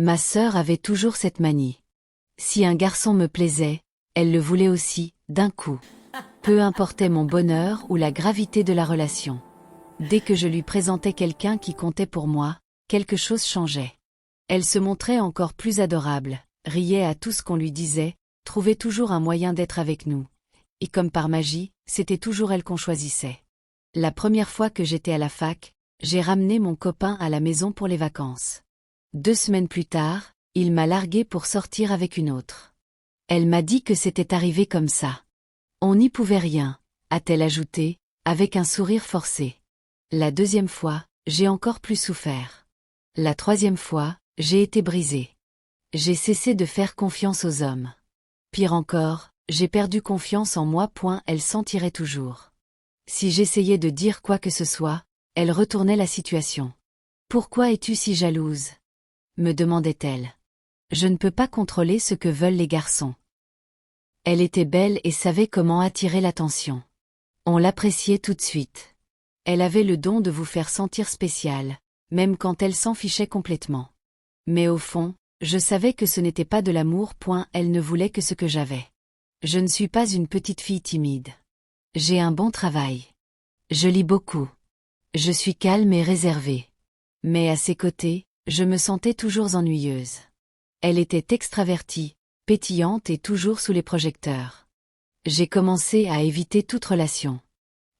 Ma sœur avait toujours cette manie. Si un garçon me plaisait, elle le voulait aussi, d'un coup. Peu importait mon bonheur ou la gravité de la relation. Dès que je lui présentais quelqu'un qui comptait pour moi, quelque chose changeait. Elle se montrait encore plus adorable, riait à tout ce qu'on lui disait, trouvait toujours un moyen d'être avec nous. Et comme par magie, c'était toujours elle qu'on choisissait. La première fois que j'étais à la fac, j'ai ramené mon copain à la maison pour les vacances. 2 semaines plus tard, il m'a larguée pour sortir avec une autre. Elle m'a dit que c'était arrivé comme ça. On n'y pouvait rien, a-t-elle ajouté, avec un sourire forcé. La 2e fois, j'ai encore plus souffert. La 3e fois, j'ai été brisée. J'ai cessé de faire confiance aux hommes. Pire encore, j'ai perdu confiance en moi. Elle s'en tirait toujours. Si j'essayais de dire quoi que ce soit, elle retournait la situation. « Pourquoi es-tu si jalouse ?» me demandait-elle. « Je ne peux pas contrôler ce que veulent les garçons. » Elle était belle et savait comment attirer l'attention. On l'appréciait tout de suite. Elle avait le don de vous faire sentir spécial, même quand elle s'en fichait complètement. Mais au fond, je savais que ce n'était pas de l'amour. Elle ne voulait que ce que j'avais. Je ne suis pas une petite fille timide. J'ai un bon travail. Je lis beaucoup. Je suis calme et réservée. Mais à ses côtés, je me sentais toujours ennuyeuse. Elle était extravertie, pétillante et toujours sous les projecteurs. J'ai commencé à éviter toute relation.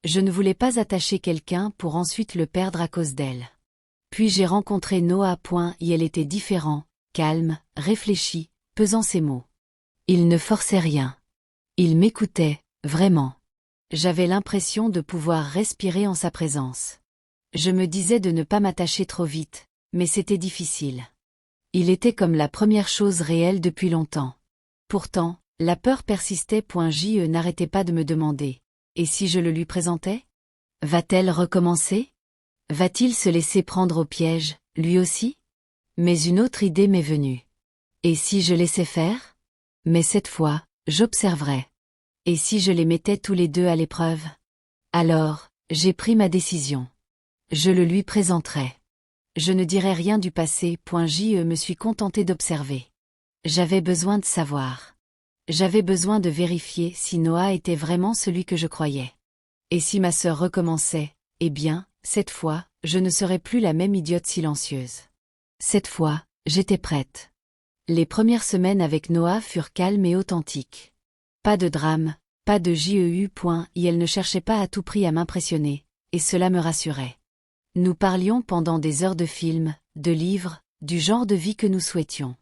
Je ne voulais pas attacher quelqu'un pour ensuite le perdre à cause d'elle. Puis j'ai rencontré Noah. Et elle était différent, calme, réfléchi, pesant ses mots. Il ne forçait rien. Il m'écoutait, vraiment. J'avais l'impression de pouvoir respirer en sa présence. Je me disais de ne pas m'attacher trop vite, mais c'était difficile. Il était comme la première chose réelle depuis longtemps. Pourtant, la peur persistait. Je n'arrêtais pas de me demander. Et si je le lui présentais? Va-t-elle recommencer? Va-t-il se laisser prendre au piège, lui aussi? Mais une autre idée m'est venue. Et si je laissais faire? Mais cette fois, j'observerais. Et si je les mettais tous les deux à l'épreuve? Alors, j'ai pris ma décision. Je le lui présenterai. Je ne dirai rien du passé. Je me suis contentée d'observer. J'avais besoin de savoir. J'avais besoin de vérifier si Noah était vraiment celui que je croyais. Et si ma sœur recommençait, eh bien, cette fois, je ne serais plus la même idiote silencieuse. Cette fois, j'étais prête. Les premières semaines avec Noah furent calmes et authentiques. Pas de drame, pas de JEU. Et elle ne cherchait pas à tout prix à m'impressionner, et cela me rassurait. Nous parlions pendant des heures de films, de livres, du genre de vie que nous souhaitions.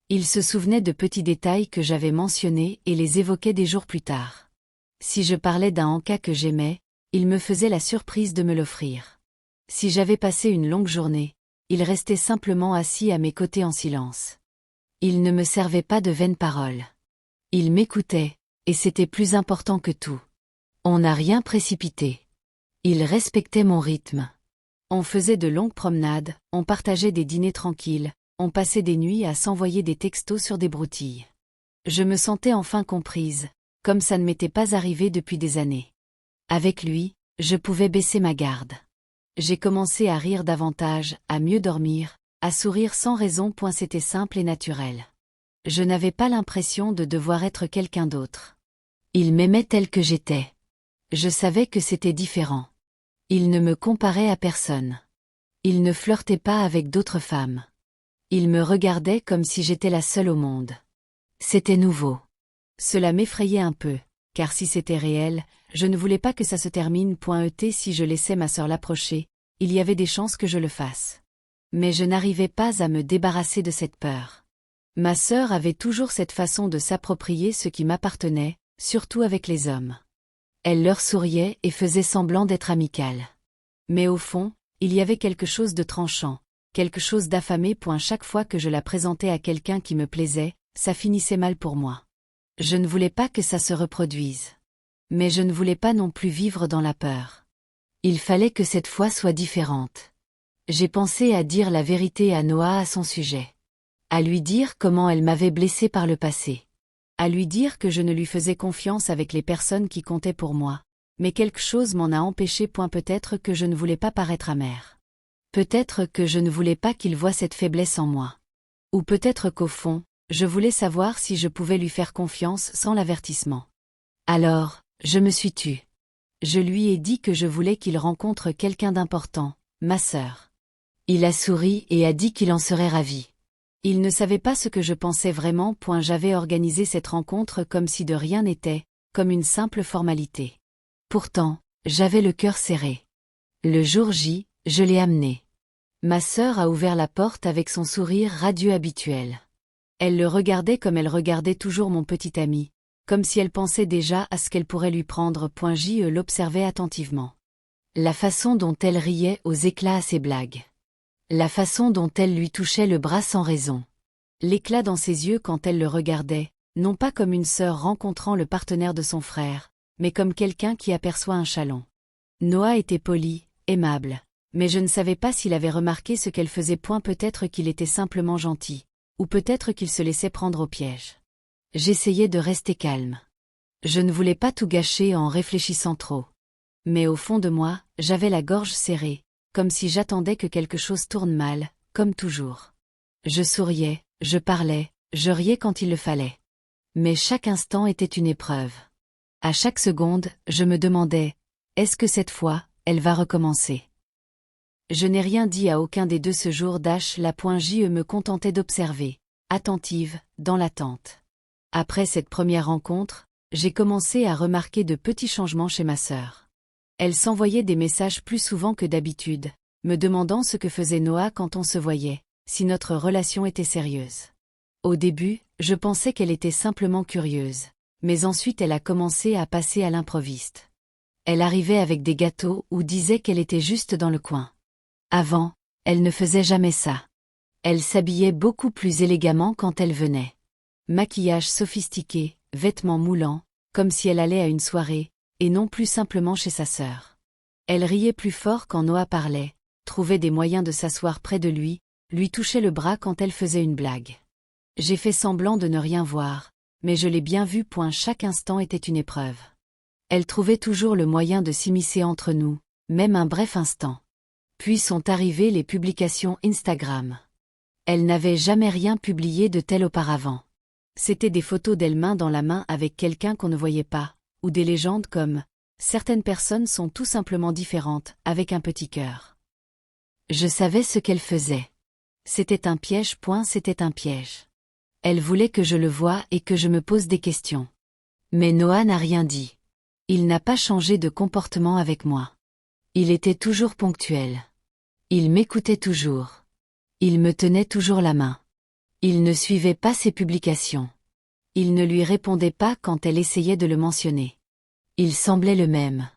Il se souvenait de petits détails que j'avais mentionnés et les évoquait des jours plus tard. Si je parlais d'un encas que j'aimais, il me faisait la surprise de me l'offrir. Si j'avais passé une longue journée, il restait simplement assis à mes côtés en silence. Il ne me servait pas de vaines paroles. Il m'écoutait, et c'était plus important que tout. On n'a rien précipité. Il respectait mon rythme. On faisait de longues promenades, on partageait des dîners tranquilles, on passait des nuits à s'envoyer des textos sur des broutilles. Je me sentais enfin comprise, comme ça ne m'était pas arrivé depuis des années. Avec lui, je pouvais baisser ma garde. J'ai commencé à rire davantage, à mieux dormir, à sourire sans raison. C'était simple et naturel. Je n'avais pas l'impression de devoir être quelqu'un d'autre. Il m'aimait tel que j'étais. Je savais que c'était différent. Il ne me comparait à personne. Il ne flirtait pas avec d'autres femmes. Il me regardait comme si j'étais la seule au monde. C'était nouveau. Cela m'effrayait un peu, car si c'était réel, je ne voulais pas que ça se termine. Si je laissais ma sœur l'approcher, il y avait des chances que je le fasse. Mais je n'arrivais pas à me débarrasser de cette peur. Ma sœur avait toujours cette façon de s'approprier ce qui m'appartenait, surtout avec les hommes. Elle leur souriait et faisait semblant d'être amicale. Mais au fond, il y avait quelque chose de tranchant, quelque chose d'affamé. Chaque fois que je la présentais à quelqu'un qui me plaisait, ça finissait mal pour moi. Je ne voulais pas que ça se reproduise. Mais je ne voulais pas non plus vivre dans la peur. Il fallait que cette fois soit différente. J'ai pensé à dire la vérité à Noah à son sujet. À lui dire comment elle m'avait blessée par le passé. À lui dire que je ne lui faisais confiance avec les personnes qui comptaient pour moi. Mais quelque chose m'en a empêché. Peut-être que je ne voulais pas paraître amère. Peut-être que je ne voulais pas qu'il voie cette faiblesse en moi. Ou peut-être qu'au fond, je voulais savoir si je pouvais lui faire confiance sans l'avertissement. Alors, je me suis tue. Je lui ai dit que je voulais qu'il rencontre quelqu'un d'important, ma sœur. Il a souri et a dit qu'il en serait ravi. Il ne savait pas ce que je pensais vraiment. J'avais organisé cette rencontre comme si de rien n'était, comme une simple formalité. Pourtant, j'avais le cœur serré. Le jour J, je l'ai amené. Ma sœur a ouvert la porte avec son sourire radieux habituel. Elle le regardait comme elle regardait toujours mon petit ami, comme si elle pensait déjà à ce qu'elle pourrait lui prendre. Je l'observais attentivement. La façon dont elle riait aux éclats à ses blagues. La façon dont elle lui touchait le bras sans raison. L'éclat dans ses yeux quand elle le regardait, non pas comme une sœur rencontrant le partenaire de son frère, mais comme quelqu'un qui aperçoit un chaland. Noah était poli, aimable, mais je ne savais pas s'il avait remarqué ce qu'elle faisait. Peut-être qu'il était simplement gentil, ou peut-être qu'il se laissait prendre au piège. J'essayais de rester calme. Je ne voulais pas tout gâcher en réfléchissant trop. Mais au fond de moi, j'avais la gorge serrée, comme si j'attendais que quelque chose tourne mal, comme toujours. Je souriais, je parlais, je riais quand il le fallait. Mais chaque instant était une épreuve. À chaque seconde, je me demandais, est-ce que cette fois, elle va recommencer? Je n'ai rien dit à aucun des deux ce jour. Je me contentais d'observer, attentive, dans l'attente. Après cette première rencontre, j'ai commencé à remarquer de petits changements chez ma sœur. Elle s'envoyait des messages plus souvent que d'habitude, me demandant ce que faisait Noah quand on se voyait, si notre relation était sérieuse. Au début, je pensais qu'elle était simplement curieuse, mais ensuite elle a commencé à passer à l'improviste. Elle arrivait avec des gâteaux ou disait qu'elle était juste dans le coin. Avant, elle ne faisait jamais ça. Elle s'habillait beaucoup plus élégamment quand elle venait. Maquillage sophistiqué, vêtements moulants, comme si elle allait à une soirée, et non plus simplement chez sa sœur. Elle riait plus fort quand Noah parlait, trouvait des moyens de s'asseoir près de lui touchait le bras quand elle faisait une blague. J'ai fait semblant de ne rien voir, mais je l'ai bien vu. Chaque instant était une épreuve. Elle trouvait toujours le moyen de s'immiscer entre nous, même un bref instant. Puis sont arrivées les publications Instagram. Elle n'avait jamais rien publié de tel auparavant. C'étaient des photos d'elle main dans la main avec quelqu'un qu'on ne voyait pas, ou des légendes comme « Certaines personnes sont tout simplement différentes » avec un petit cœur. Je savais ce qu'elle faisait. C'était un piège. C'était un piège. Elle voulait que je le voie et que je me pose des questions. Mais Noah n'a rien dit. Il n'a pas changé de comportement avec moi. Il était toujours ponctuel. Il m'écoutait toujours. Il me tenait toujours la main. Il ne suivait pas ses publications. Il ne lui répondait pas quand elle essayait de le mentionner. Il semblait le même.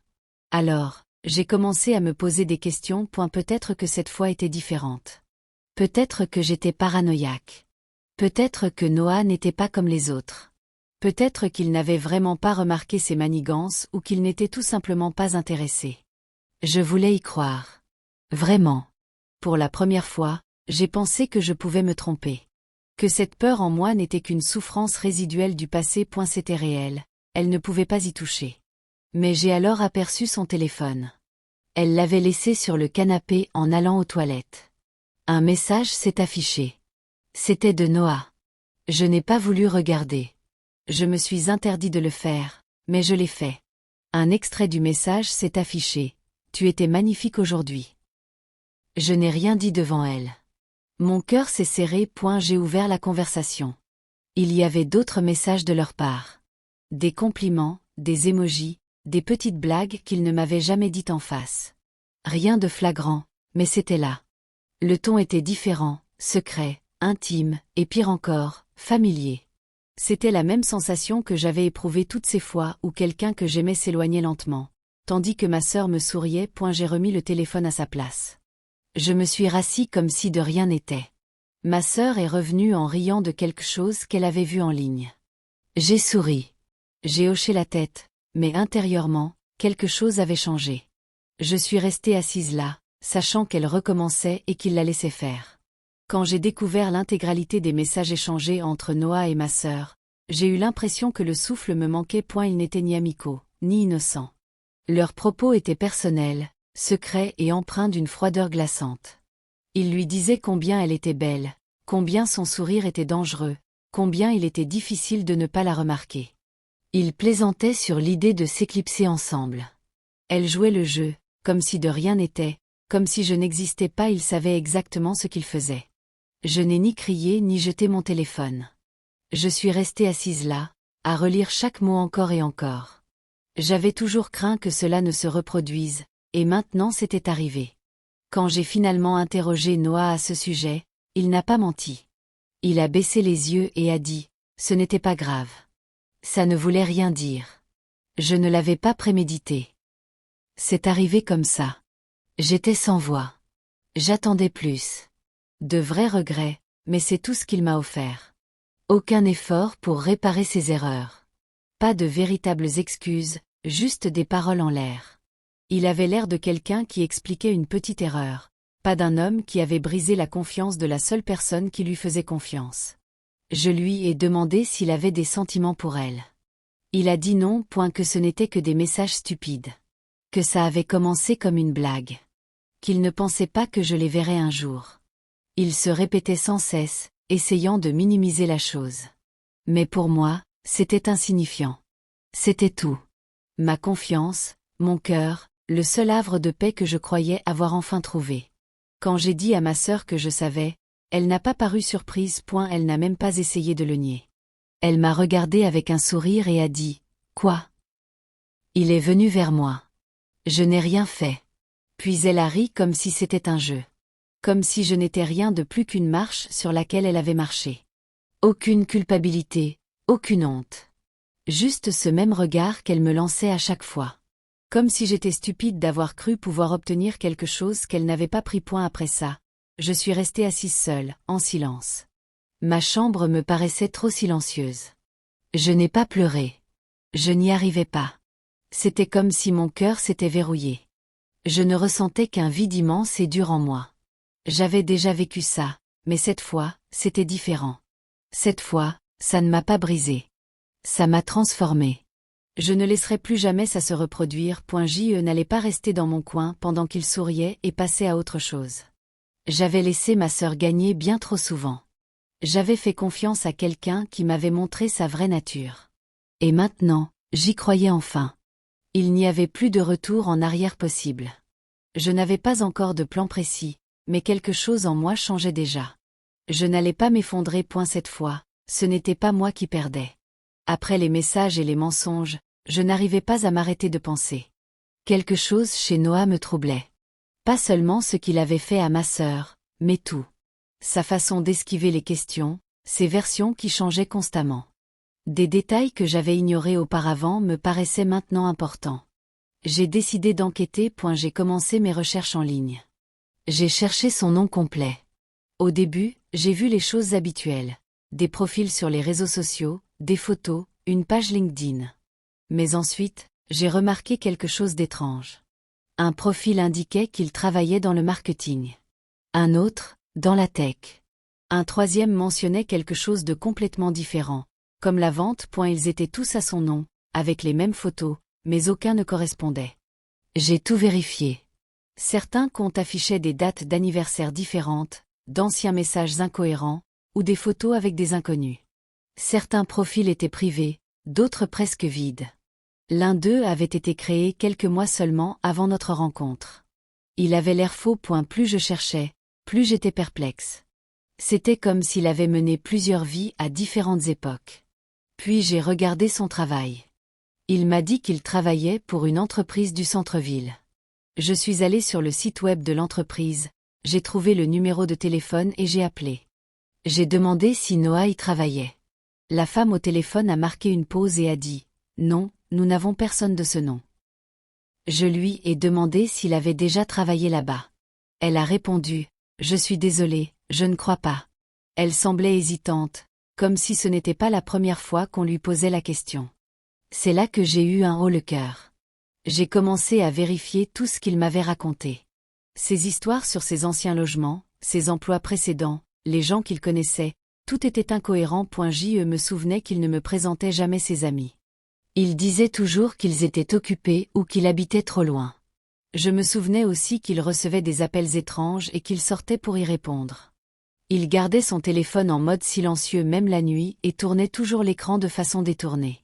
Alors, j'ai commencé à me poser des questions. Peut-être que cette fois était différente. Peut-être que j'étais paranoïaque. Peut-être que Noah n'était pas comme les autres. Peut-être qu'il n'avait vraiment pas remarqué ses manigances ou qu'il n'était tout simplement pas intéressé. Je voulais y croire. Vraiment. Pour la première fois, j'ai pensé que je pouvais me tromper. Que cette peur en moi n'était qu'une souffrance résiduelle du passé. C'était réel, elle ne pouvait pas y toucher. Mais j'ai alors aperçu son téléphone. Elle l'avait laissé sur le canapé en allant aux toilettes. Un message s'est affiché. C'était de Noah. Je n'ai pas voulu regarder. Je me suis interdit de le faire, mais je l'ai fait. Un extrait du message s'est affiché. Tu étais magnifique aujourd'hui. Je n'ai rien dit devant elle. Mon cœur s'est serré. J'ai ouvert la conversation. Il y avait d'autres messages de leur part. Des compliments, des émojis, des petites blagues qu'ils ne m'avaient jamais dites en face. Rien de flagrant, mais c'était là. Le ton était différent, secret, intime, et pire encore, familier. C'était la même sensation que j'avais éprouvée toutes ces fois où quelqu'un que j'aimais s'éloignait lentement, tandis que ma sœur me souriait. J'ai remis le téléphone à sa place. Je me suis rassis comme si de rien n'était. Ma sœur est revenue en riant de quelque chose qu'elle avait vu en ligne. J'ai souri. J'ai hoché la tête, mais intérieurement, quelque chose avait changé. Je suis restée assise là, sachant qu'elle recommençait et qu'il la laissait faire. Quand j'ai découvert l'intégralité des messages échangés entre Noah et ma sœur, j'ai eu l'impression que le souffle me manquait. Ils n'étaient ni amicaux, ni innocents. Leurs propos étaient personnels, secrets et empreints d'une froideur glaçante. Ils lui disaient combien elle était belle, combien son sourire était dangereux, combien il était difficile de ne pas la remarquer. Ils plaisantaient sur l'idée de s'éclipser ensemble. Elle jouait le jeu, comme si de rien n'était, comme si je n'existais pas. Il savait exactement ce qu'il faisait. Je n'ai ni crié ni jeté mon téléphone. Je suis restée assise là, à relire chaque mot encore et encore. J'avais toujours craint que cela ne se reproduise, et maintenant c'était arrivé. Quand j'ai finalement interrogé Noah à ce sujet, il n'a pas menti. Il a baissé les yeux et a dit « Ce n'était pas grave. Ça ne voulait rien dire. Je ne l'avais pas prémédité. C'est arrivé comme ça. J'étais sans voix. J'attendais plus. De vrais regrets, mais c'est tout ce qu'il m'a offert. Aucun effort pour réparer ses erreurs. Pas de véritables excuses, juste des paroles en l'air. Il avait l'air de quelqu'un qui expliquait une petite erreur, pas d'un homme qui avait brisé la confiance de la seule personne qui lui faisait confiance. Je lui ai demandé s'il avait des sentiments pour elle. Il a dit non, que ce n'était que des messages stupides. Que ça avait commencé comme une blague. Qu'il ne pensait pas que je les verrais un jour. Il se répétait sans cesse, essayant de minimiser la chose. Mais pour moi, c'était insignifiant. C'était tout. Ma confiance, mon cœur, le seul havre de paix que je croyais avoir enfin trouvé. Quand j'ai dit à ma sœur que je savais, elle n'a pas paru surprise. Elle n'a même pas essayé de le nier. Elle m'a regardé avec un sourire et a dit « Quoi ?» Il est venu vers moi. Je n'ai rien fait. Puis elle a ri comme si c'était un jeu. Comme si je n'étais rien de plus qu'une marche sur laquelle elle avait marché. Aucune culpabilité, aucune honte. Juste ce même regard qu'elle me lançait à chaque fois. Comme si j'étais stupide d'avoir cru pouvoir obtenir quelque chose qu'elle n'avait pas pris. Après ça, je suis restée assise seule, en silence. Ma chambre me paraissait trop silencieuse. Je n'ai pas pleuré. Je n'y arrivais pas. C'était comme si mon cœur s'était verrouillé. Je ne ressentais qu'un vide immense et dur en moi. J'avais déjà vécu ça, mais cette fois, c'était différent. Cette fois, ça ne m'a pas brisé. Ça m'a transformé. Je ne laisserai plus jamais ça se reproduire. Je n'allais pas rester dans mon coin pendant qu'il souriait et passait à autre chose. J'avais laissé ma sœur gagner bien trop souvent. J'avais fait confiance à quelqu'un qui m'avait montré sa vraie nature. Et maintenant, j'y croyais enfin. Il n'y avait plus de retour en arrière possible. Je n'avais pas encore de plan précis, mais quelque chose en moi changeait déjà. Je n'allais pas m'effondrer. Cette fois, ce n'était pas moi qui perdais. Après les messages et les mensonges, je n'arrivais pas à m'arrêter de penser. Quelque chose chez Noah me troublait. Pas seulement ce qu'il avait fait à ma sœur, mais tout. Sa façon d'esquiver les questions, ses versions qui changeaient constamment. Des détails que j'avais ignorés auparavant me paraissaient maintenant importants. J'ai décidé d'enquêter. J'ai commencé mes recherches en ligne. J'ai cherché son nom complet. Au début, j'ai vu les choses habituelles. Des profils sur les réseaux sociaux, des photos, une page LinkedIn. Mais ensuite, j'ai remarqué quelque chose d'étrange. Un profil indiquait qu'il travaillait dans le marketing. Un autre, dans la tech. Un troisième mentionnait quelque chose de complètement différent, comme la vente. Ils étaient tous à son nom, avec les mêmes photos, mais aucun ne correspondait. J'ai tout vérifié. Certains comptes affichaient des dates d'anniversaire différentes, d'anciens messages incohérents, ou des photos avec des inconnus. Certains profils étaient privés, d'autres presque vides. L'un d'eux avait été créé quelques mois seulement avant notre rencontre. Il avait l'air faux. Plus je cherchais, plus j'étais perplexe. C'était comme s'il avait mené plusieurs vies à différentes époques. Puis j'ai regardé son travail. Il m'a dit qu'il travaillait pour une entreprise du centre-ville. Je suis allée sur le site web de l'entreprise, j'ai trouvé le numéro de téléphone et j'ai appelé. J'ai demandé si Noah y travaillait. La femme au téléphone a marqué une pause et a dit « Non, nous n'avons personne de ce nom ». Je lui ai demandé s'il avait déjà travaillé là-bas. Elle a répondu « Je suis désolée, je ne crois pas ». Elle semblait hésitante, comme si ce n'était pas la première fois qu'on lui posait la question. C'est là que j'ai eu un haut-le-cœur. J'ai commencé à vérifier tout ce qu'il m'avait raconté. Ses histoires sur ses anciens logements, ses emplois précédents, les gens qu'il connaissait, tout était incohérent. Je me souvenais qu'il ne me présentait jamais ses amis. Il disait toujours qu'ils étaient occupés ou qu'il habitait trop loin. Je me souvenais aussi qu'il recevait des appels étranges et qu'il sortait pour y répondre. Il gardait son téléphone en mode silencieux même la nuit et tournait toujours l'écran de façon détournée.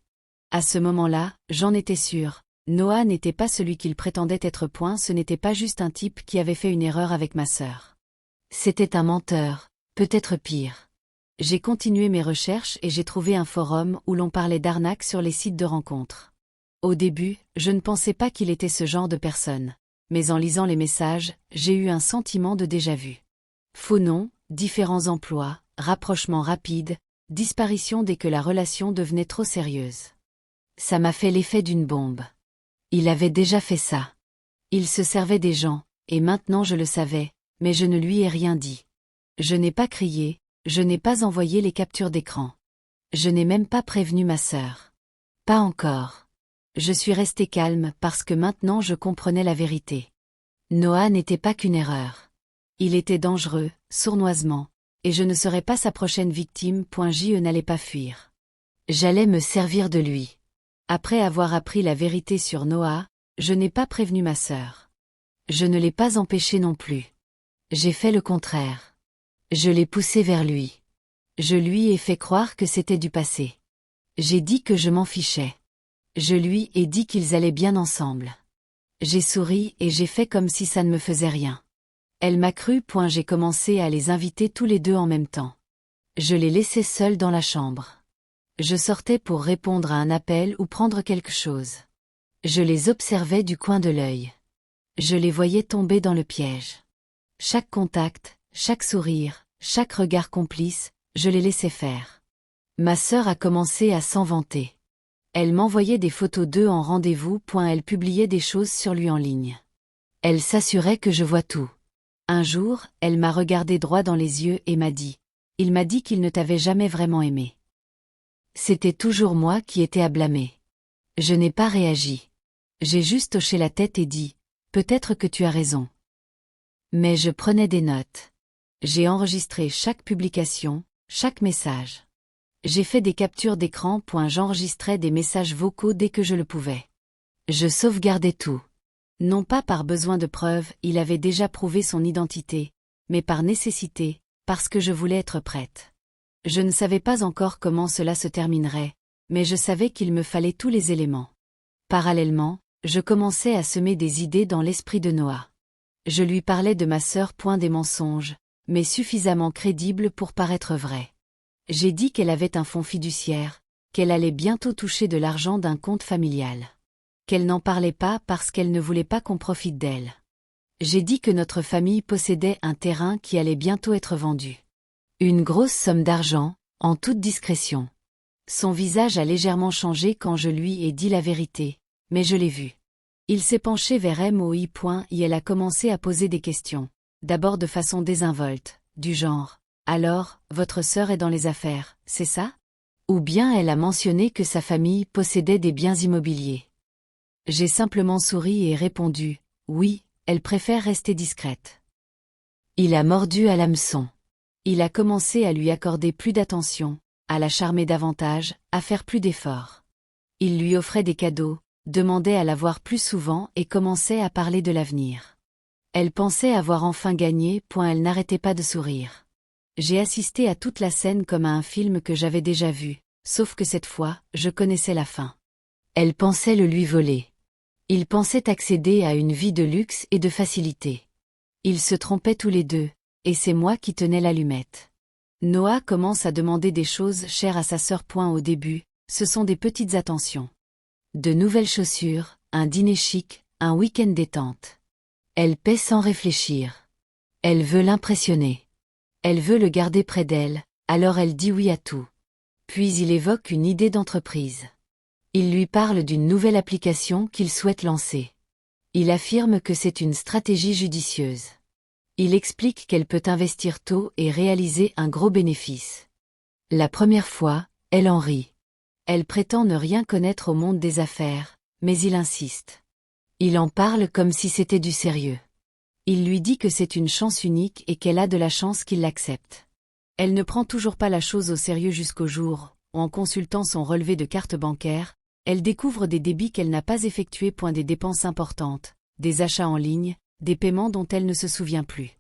À ce moment-là, j'en étais sûre. Noah n'était pas celui qu'il prétendait être. Ce n'était pas juste un type qui avait fait une erreur avec ma sœur. C'était un menteur, peut-être pire. J'ai continué mes recherches et j'ai trouvé un forum où l'on parlait d'arnaques sur les sites de rencontres. Au début, je ne pensais pas qu'il était ce genre de personne. Mais en lisant les messages, j'ai eu un sentiment de déjà-vu. Faux noms, différents emplois, rapprochements rapides, disparition dès que la relation devenait trop sérieuse. Ça m'a fait l'effet d'une bombe. Il avait déjà fait ça. Il se servait des gens, et maintenant je le savais, mais je ne lui ai rien dit. Je n'ai pas crié, je n'ai pas envoyé les captures d'écran. Je n'ai même pas prévenu ma sœur. Pas encore. Je suis restée calme parce que maintenant je comprenais la vérité. Noah n'était pas qu'une erreur. Il était dangereux, sournoisement, et je ne serais pas sa prochaine victime. Je n'allais pas fuir. J'allais me servir de lui. Après avoir appris la vérité sur Noah, je n'ai pas prévenu ma sœur. Je ne l'ai pas empêché non plus. J'ai fait le contraire. Je l'ai poussé vers lui. Je lui ai fait croire que c'était du passé. J'ai dit que je m'en fichais. Je lui ai dit qu'ils allaient bien ensemble. J'ai souri et j'ai fait comme si ça ne me faisait rien. Elle m'a cru. J'ai commencé à les inviter tous les deux en même temps. Je les laissais seuls dans la chambre. Je sortais pour répondre à un appel ou prendre quelque chose. Je les observais du coin de l'œil. Je les voyais tomber dans le piège. Chaque contact, chaque sourire, chaque regard complice, je les laissais faire. Ma sœur a commencé à s'en vanter. Elle m'envoyait des photos d'eux en rendez-vous. Elle publiait des choses sur lui en ligne. Elle s'assurait que je vois tout. Un jour, elle m'a regardé droit dans les yeux et m'a dit « Il m'a dit qu'il ne t'avait jamais vraiment aimé. » C'était toujours moi qui étais à blâmer. Je n'ai pas réagi. J'ai juste hoché la tête et dit « Peut-être que tu as raison. » Mais je prenais des notes. J'ai enregistré chaque publication, chaque message. J'ai fait des captures d'écran. J'enregistrais des messages vocaux dès que je le pouvais. Je sauvegardais tout. Non pas par besoin de preuves, il avait déjà prouvé son identité, mais par nécessité, parce que je voulais être prête. Je ne savais pas encore comment cela se terminerait, mais je savais qu'il me fallait tous les éléments. Parallèlement, je commençais à semer des idées dans l'esprit de Noah. Je lui parlais de ma sœur. Des mensonges, mais suffisamment crédibles pour paraître vrais. J'ai dit qu'elle avait un fonds fiduciaire, qu'elle allait bientôt toucher de l'argent d'un compte familial. Qu'elle n'en parlait pas parce qu'elle ne voulait pas qu'on profite d'elle. J'ai dit que notre famille possédait un terrain qui allait bientôt être vendu. Une grosse somme d'argent, en toute discrétion. Son visage a légèrement changé quand je lui ai dit la vérité, mais je l'ai vu. Il s'est penché vers moi. Et elle a commencé à poser des questions, d'abord de façon désinvolte, du genre « Alors, votre sœur est dans les affaires, c'est ça ?» Ou bien elle a mentionné que sa famille possédait des biens immobiliers. J'ai simplement souri et répondu « Oui, elle préfère rester discrète. » Il a mordu à l'hameçon. Il a commencé à lui accorder plus d'attention, à la charmer davantage, à faire plus d'efforts. Il lui offrait des cadeaux, demandait à la voir plus souvent et commençait à parler de l'avenir. Elle pensait avoir enfin gagné. Elle n'arrêtait pas de sourire. J'ai assisté à toute la scène comme à un film que j'avais déjà vu, sauf que cette fois, je connaissais la fin. Elle pensait le lui voler. Il pensait accéder à une vie de luxe et de facilité. Ils se trompaient tous les deux, et c'est moi qui tenais l'allumette. Noah commence à demander des choses chères à sa sœur. Au début, ce sont des petites attentions. De nouvelles chaussures, un dîner chic, un week-end détente. Elle paie sans réfléchir. Elle veut l'impressionner. Elle veut le garder près d'elle, alors elle dit oui à tout. Puis il évoque une idée d'entreprise. Il lui parle d'une nouvelle application qu'il souhaite lancer. Il affirme que c'est une stratégie judicieuse. Il explique qu'elle peut investir tôt et réaliser un gros bénéfice. La première fois, elle en rit. Elle prétend ne rien connaître au monde des affaires, mais il insiste. Il en parle comme si c'était du sérieux. Il lui dit que c'est une chance unique et qu'elle a de la chance qu'il l'accepte. Elle ne prend toujours pas la chose au sérieux jusqu'au jour où, en consultant son relevé de carte bancaire, elle découvre des débits qu'elle n'a pas effectués. Des dépenses importantes, des achats en ligne, des paiements dont elle ne se souvient plus.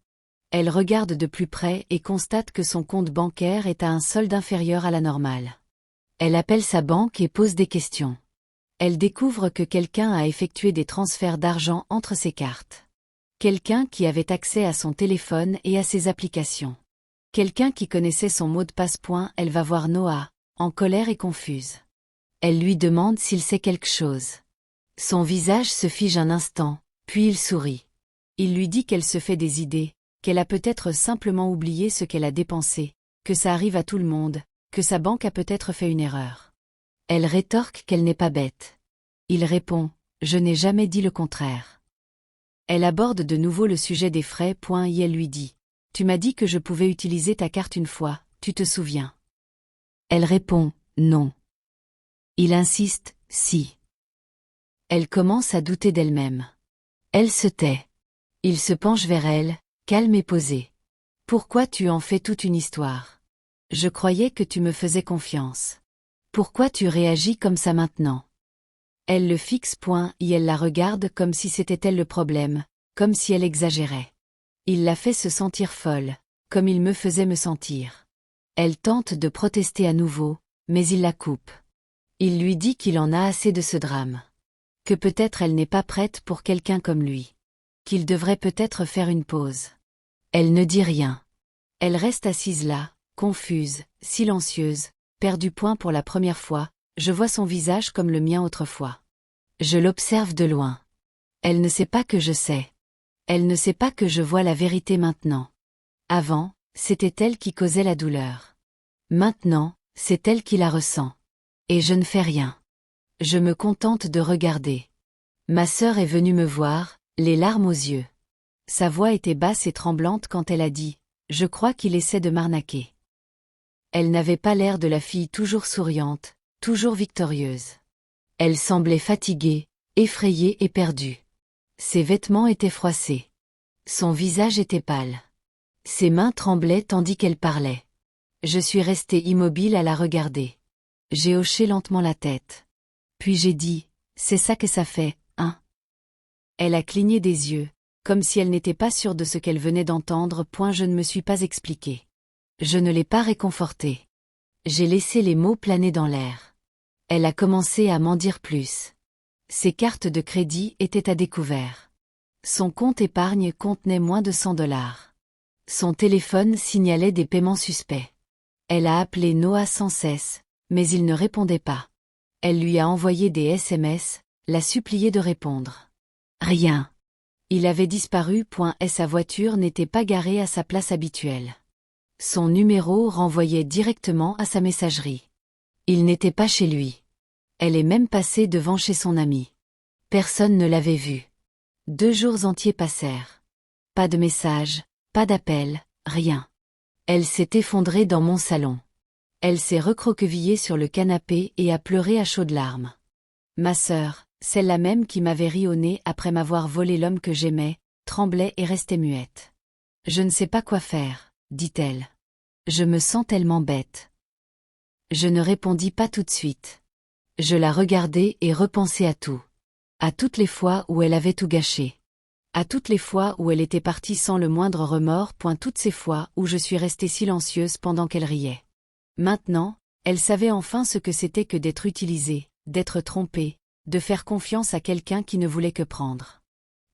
Elle regarde de plus près et constate que son compte bancaire est à un solde inférieur à la normale. Elle appelle sa banque et pose des questions. Elle découvre que quelqu'un a effectué des transferts d'argent entre ses cartes. Quelqu'un qui avait accès à son téléphone et à ses applications. Quelqu'un qui connaissait son mot de passe. Elle va voir Noah, en colère et confuse. Elle lui demande s'il sait quelque chose. Son visage se fige un instant, puis il sourit. Il lui dit qu'elle se fait des idées, qu'elle a peut-être simplement oublié ce qu'elle a dépensé, que ça arrive à tout le monde, que sa banque a peut-être fait une erreur. Elle rétorque qu'elle n'est pas bête. Il répond « Je n'ai jamais dit le contraire ». Elle aborde de nouveau le sujet des frais. Et elle lui dit « Tu m'as dit que je pouvais utiliser ta carte une fois, tu te souviens ?» Elle répond « Non ». Il insiste « Si ». Elle commence à douter d'elle-même. Elle se tait. Il se penche vers elle, calme et posé. « Pourquoi tu en fais toute une histoire ? Je croyais que tu me faisais confiance. Pourquoi tu réagis comme ça maintenant ?» Elle le fixe. Et elle la regarde comme si c'était elle le problème, comme si elle exagérait. Il la fait se sentir folle, comme il me faisait me sentir. Elle tente de protester à nouveau, mais il la coupe. Il lui dit qu'il en a assez de ce drame. Que peut-être elle n'est pas prête pour quelqu'un comme lui. Qu'il devrait peut-être faire une pause. Elle ne dit rien. Elle reste assise là, confuse, silencieuse, perdue. Pour la première fois, je vois son visage comme le mien autrefois. Je l'observe de loin. Elle ne sait pas que je sais. Elle ne sait pas que je vois la vérité maintenant. Avant, c'était elle qui causait la douleur. Maintenant, c'est elle qui la ressent. Et je ne fais rien. Je me contente de regarder. Ma sœur est venue me voir, les larmes aux yeux. Sa voix était basse et tremblante quand elle a dit « Je crois qu'il essaie de m'arnaquer ». Elle n'avait pas l'air de la fille toujours souriante, toujours victorieuse. Elle semblait fatiguée, effrayée et perdue. Ses vêtements étaient froissés. Son visage était pâle. Ses mains tremblaient tandis qu'elle parlait. Je suis restée immobile à la regarder. J'ai hoché lentement la tête. Puis j'ai dit « C'est ça que ça fait, hein ?» Elle a cligné des yeux, comme si elle n'était pas sûre de ce qu'elle venait d'entendre. Je ne me suis pas expliquée. Je ne l'ai pas réconfortée. J'ai laissé les mots planer dans l'air. Elle a commencé à m'en dire plus. Ses cartes de crédit étaient à découvert. Son compte épargne contenait moins de $100. Son téléphone signalait des paiements suspects. Elle a appelé Noah sans cesse, mais il ne répondait pas. Elle lui a envoyé des SMS, l'a supplié de répondre. Rien. Il avait disparu. Et sa voiture n'était pas garée à sa place habituelle. Son numéro renvoyait directement à sa messagerie. Il n'était pas chez lui. Elle est même passée devant chez son ami. Personne ne l'avait vu. 2 jours entiers passèrent. Pas de message, pas d'appel, rien. Elle s'est effondrée dans mon salon. Elle s'est recroquevillée sur le canapé et a pleuré à chaudes larmes. Ma sœur, celle-là même qui m'avait ri au nez après m'avoir volé l'homme que j'aimais, tremblait et restait muette. Je ne sais pas quoi faire, dit-elle. Je me sens tellement bête. Je ne répondis pas tout de suite. Je la regardais et repensais à tout. À toutes les fois où elle avait tout gâché. À toutes les fois où elle était partie sans le moindre remords. Toutes ces fois où je suis restée silencieuse pendant qu'elle riait. Maintenant, elle savait enfin ce que c'était que d'être utilisée, d'être trompée, de faire confiance à quelqu'un qui ne voulait que prendre.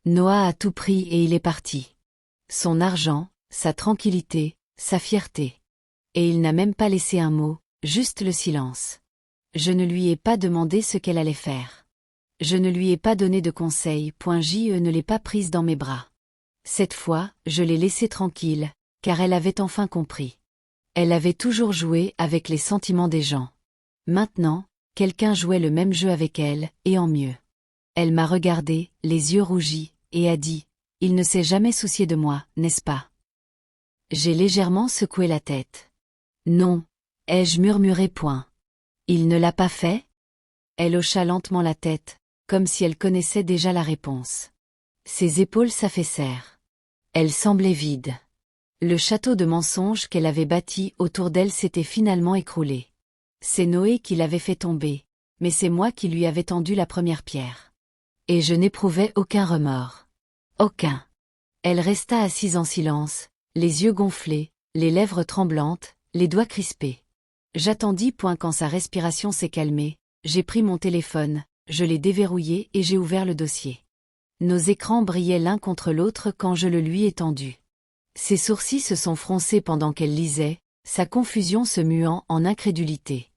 Noah a tout pris et il est parti. Son argent, sa tranquillité, sa fierté. Et il n'a même pas laissé un mot, juste le silence. Je ne lui ai pas demandé ce qu'elle allait faire. Je ne lui ai pas donné de conseils. Je ne l'ai pas prise dans mes bras. Cette fois, je l'ai laissée tranquille, car elle avait enfin compris. Elle avait toujours joué avec les sentiments des gens. Maintenant, quelqu'un jouait le même jeu avec elle, et en mieux. Elle m'a regardé, les yeux rougis, et a dit « Il ne s'est jamais soucié de moi, n'est-ce pas ?» J'ai légèrement secoué la tête. « Non, ai-je murmuré. Il ne l'a pas fait ?» Elle hocha lentement la tête, comme si elle connaissait déjà la réponse. Ses épaules s'affaissèrent. Elle semblait vide. Le château de mensonges qu'elle avait bâti autour d'elle s'était finalement écroulé. C'est Noé qui l'avait fait tomber, mais c'est moi qui lui avais tendu la première pierre. Et je n'éprouvais aucun remords. Aucun. Elle resta assise en silence, les yeux gonflés, les lèvres tremblantes, les doigts crispés. J'attendis quand sa respiration s'est calmée, j'ai pris mon téléphone, je l'ai déverrouillé et j'ai ouvert le dossier. Nos écrans brillaient l'un contre l'autre quand je le lui ai tendu. Ses sourcils se sont froncés pendant qu'elle lisait, sa confusion se muant en incrédulité.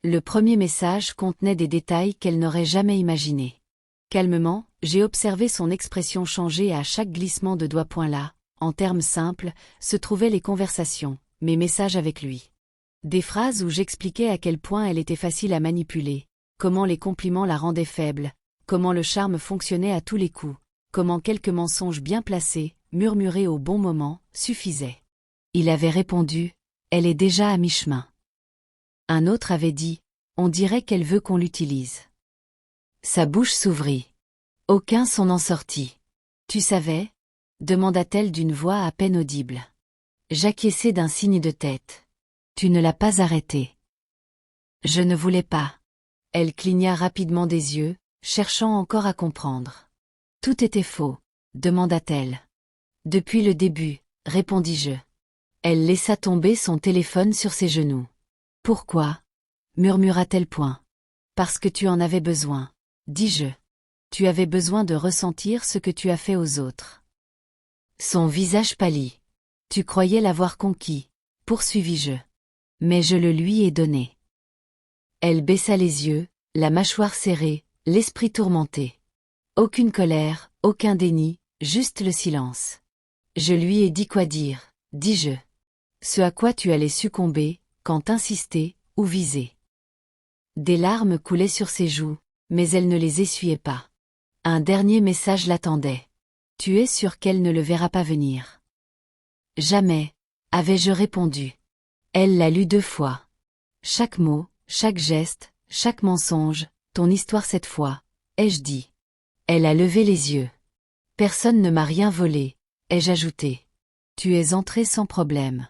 Le premier message contenait des détails qu'elle n'aurait jamais imaginés. Calmement, j'ai observé son expression changer à chaque glissement de doigt. Là, en termes simples, se trouvaient les conversations, mes messages avec lui. Des phrases où j'expliquais à quel point elle était facile à manipuler, comment les compliments la rendaient faible, comment le charme fonctionnait à tous les coups, comment quelques mensonges bien placés, murmurés au bon moment, suffisaient. Il avait répondu, « Elle est déjà à mi-chemin ». Un autre avait dit, « On dirait qu'elle veut qu'on l'utilise ». Sa bouche s'ouvrit. Aucun son n'en sortit. « Tu savais » demanda-t-elle d'une voix à peine audible. J'acquiesçai d'un signe de tête. « Tu ne l'as pas arrêté. » Je ne voulais pas. Elle cligna rapidement des yeux, cherchant encore à comprendre. « Tout était faux » demanda-t-elle. « Depuis le début » répondis-je. Elle laissa tomber son téléphone sur ses genoux. « Pourquoi » murmura-t-elle. « Parce que tu en avais besoin » dis-je. « Tu avais besoin de ressentir ce que tu as fait aux autres. » Son visage pâlit. « Tu croyais l'avoir conquis » poursuivis-je. « Mais je le lui ai donné. » Elle baissa les yeux, la mâchoire serrée, l'esprit tourmenté. Aucune colère, aucun déni, juste le silence. Je lui ai dit quoi dire, dis-je. Ce à quoi tu allais succomber, quand insister, ou viser. Des larmes coulaient sur ses joues, mais elle ne les essuyait pas. Un dernier message l'attendait. Tu es sûr qu'elle ne le verra pas venir? Jamais, avais-je répondu. Elle l'a lu 2 fois. Chaque mot, chaque geste, chaque mensonge, ton histoire cette fois, ai-je dit. Elle a levé les yeux. Personne ne m'a rien volé, ai-je ajouté. Tu es entré sans problème.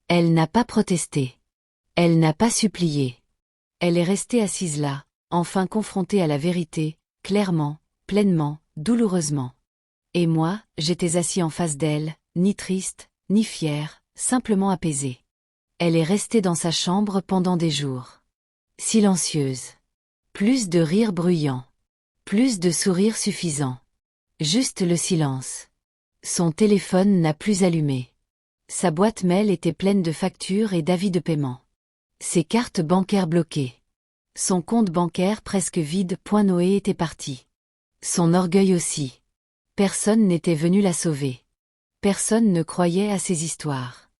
Elle n'a pas protesté. Elle n'a pas supplié. Elle est restée assise là, enfin confrontée à la vérité, clairement, pleinement, douloureusement. Et moi, j'étais assis en face d'elle, ni triste, ni fier, simplement apaisé. Elle est restée dans sa chambre pendant des jours. Silencieuse. Plus de rires bruyants. Plus de sourires suffisants. Juste le silence. Son téléphone n'a plus allumé. Sa boîte mail était pleine de factures et d'avis de paiement. Ses cartes bancaires bloquées. Son compte bancaire presque vide. Noé était parti. Son orgueil aussi. Personne n'était venu la sauver. Personne ne croyait à ses histoires.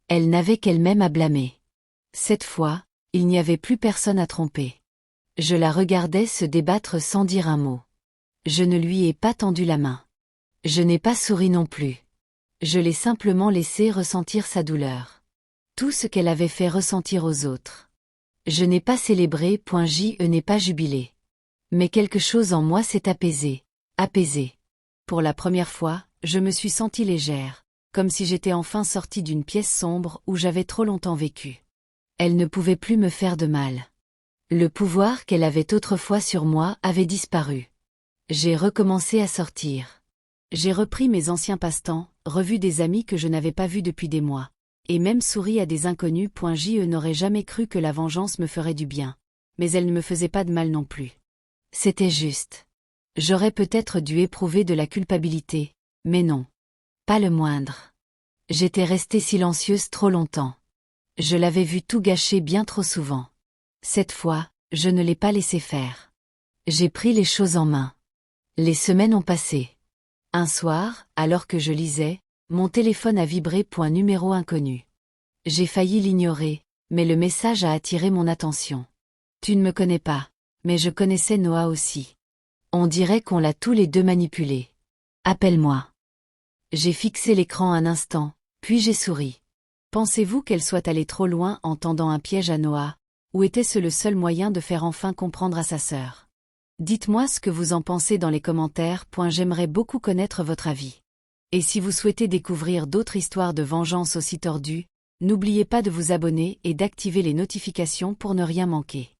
Elle n'avait qu'elle-même à blâmer. Cette fois, il n'y avait plus personne à tromper. Je la regardais se débattre sans dire un mot. Je ne lui ai pas tendu la main. Je n'ai pas souri non plus. Je l'ai simplement laissé ressentir sa douleur. Tout ce qu'elle avait fait ressentir aux autres. Je n'ai pas célébré. Je n'ai pas jubilé. Mais quelque chose en moi s'est apaisé. Apaisé. Pour la première fois, je me suis sentie légère, comme si j'étais enfin sortie d'une pièce sombre où j'avais trop longtemps vécu. Elle ne pouvait plus me faire de mal. Le pouvoir qu'elle avait autrefois sur moi avait disparu. J'ai recommencé à sortir. J'ai repris mes anciens passe-temps, revu des amis que je n'avais pas vus depuis des mois, et même souri à des inconnus. Je n'aurais jamais cru que la vengeance me ferait du bien, mais elle ne me faisait pas de mal non plus. C'était juste. J'aurais peut-être dû éprouver de la culpabilité, mais non. Pas le moindre. J'étais restée silencieuse trop longtemps. Je l'avais vu tout gâcher bien trop souvent. Cette fois, je ne l'ai pas laissé faire. J'ai pris les choses en main. Les semaines ont passé. Un soir, alors que je lisais, mon téléphone a vibré. Numéro inconnu. J'ai failli l'ignorer, mais le message a attiré mon attention. Tu ne me connais pas, mais je connaissais Noah aussi. On dirait qu'on l'a tous les deux manipulé. Appelle-moi. J'ai fixé l'écran un instant, puis j'ai souri. Pensez-vous qu'elle soit allée trop loin en tendant un piège à Noah, ou était-ce le seul moyen de faire enfin comprendre à sa sœur? Dites-moi ce que vous en pensez dans les commentaires. J'aimerais beaucoup connaître votre avis. Et si vous souhaitez découvrir d'autres histoires de vengeance aussi tordues, n'oubliez pas de vous abonner et d'activer les notifications pour ne rien manquer.